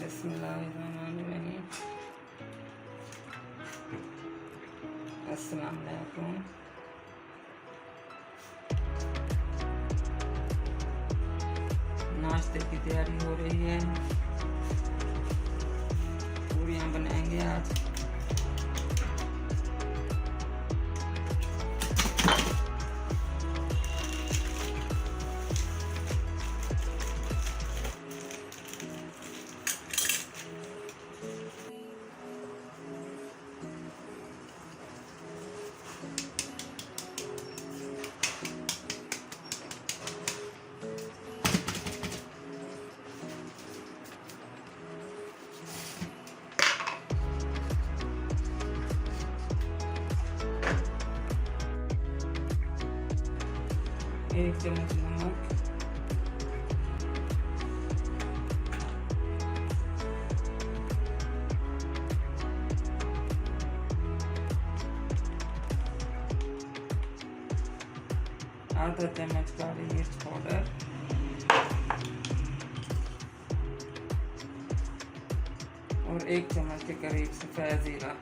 बिस्मिल्लाहिर्रहमानिर्रहीम। अस्सलाम वालेकुम। नाश्ते की तैयारी हो रही है। पूरियां बनाएंगे आज। एक चम्मच नमक, आधा चम्मच काली मिर्च पाउडर, और एक चम्मच के करीब सफ़ेद ज़ीरा।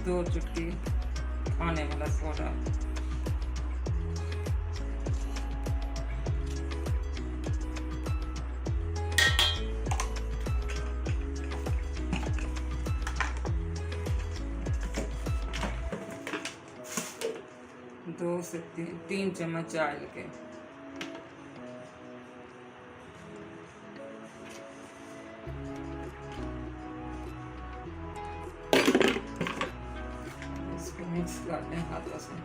दो चुटकी खाने वाला सोडा, दो से तीन चम्मच ऑयल के। मिक्स कर लें हाथों से।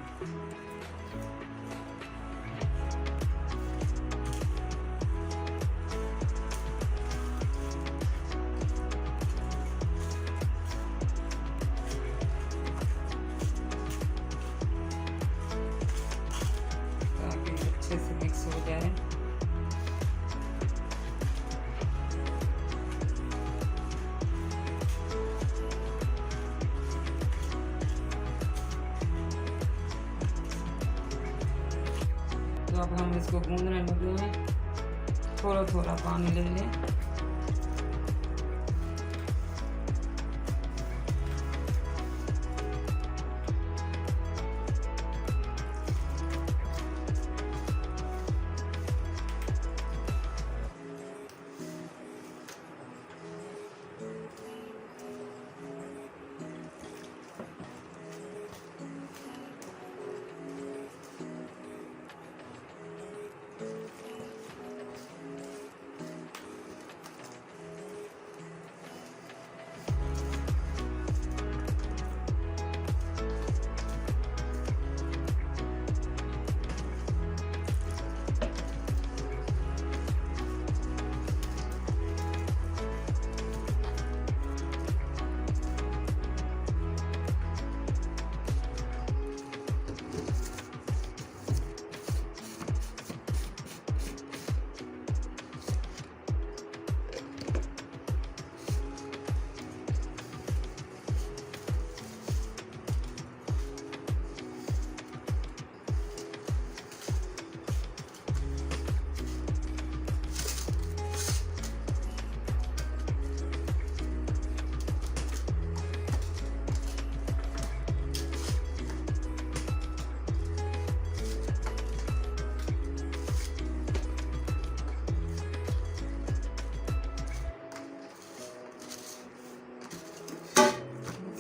ताकि अच्छे से मिक्स हो जाए। तो अब हम इसको गूंदने लगे हैं। थोड़ा थोड़ा पानी ले लें।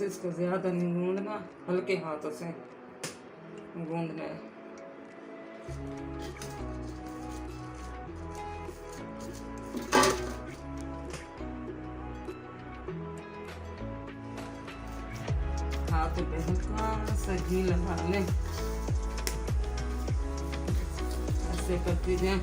इसको ज़्यादा नहीं गूंदना, हल्के हाथों से गूंदना है। हाथों पे हल्का सा घी लगा लें। ऐसे करती जाएं।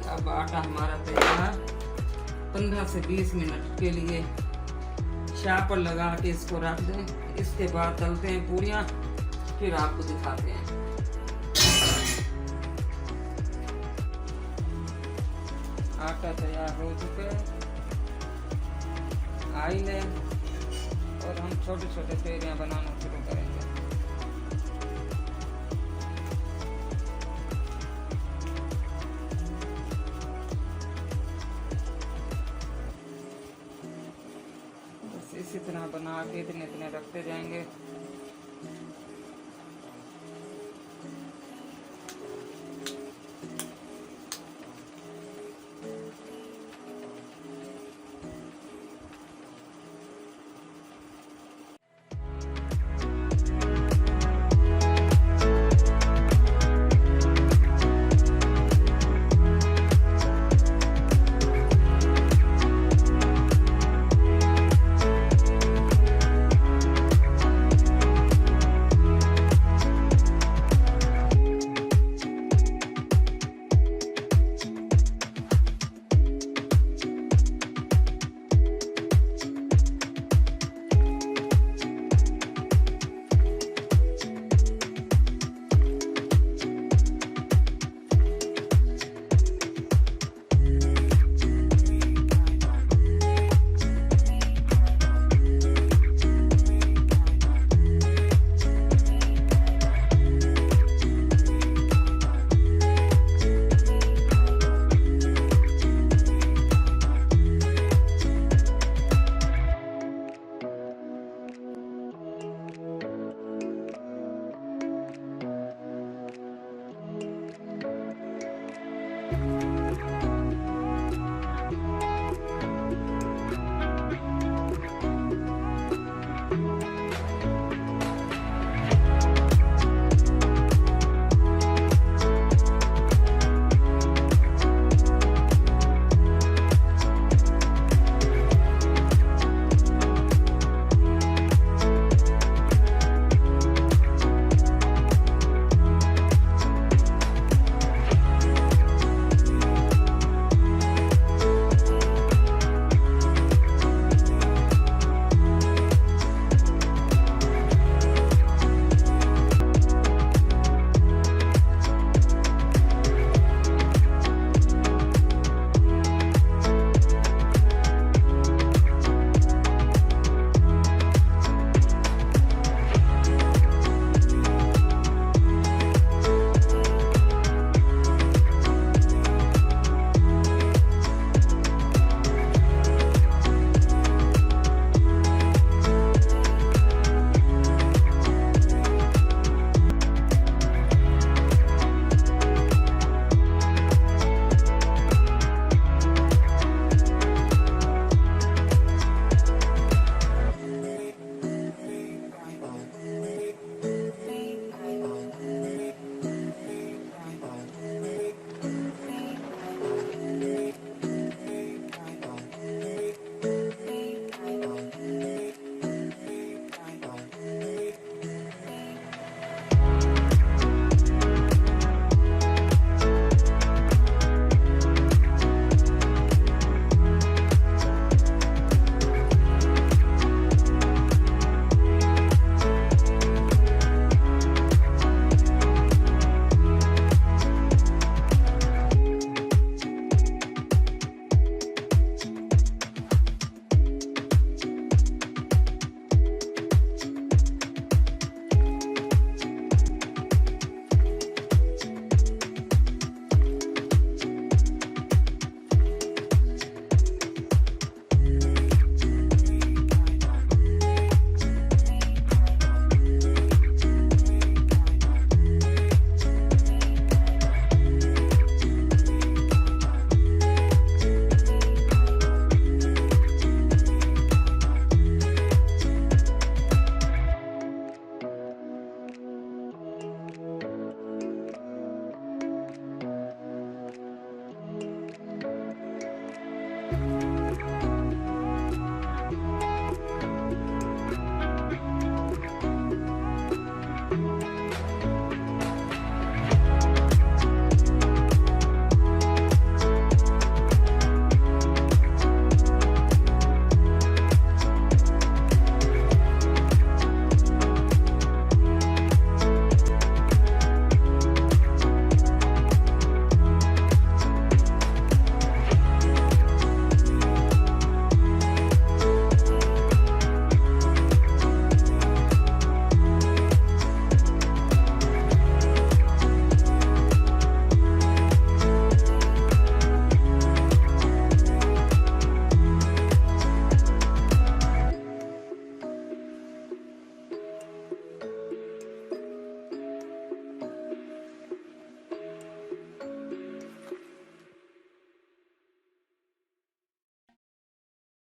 अब आटा हमारा तैयार। 15 से 20 मिनट के लिए शाह पर लगा के इसको रख दें। इसके बाद तलते हैं पूरियां। फिर आपको दिखाते हैं। आटा तैयार हो चुका है, ऑयल है, और हम छोटे छोटे पेरियां बनाना शुरू करेंगे। बस इसी तरह बना के इतने इतने रखते जाएंगे।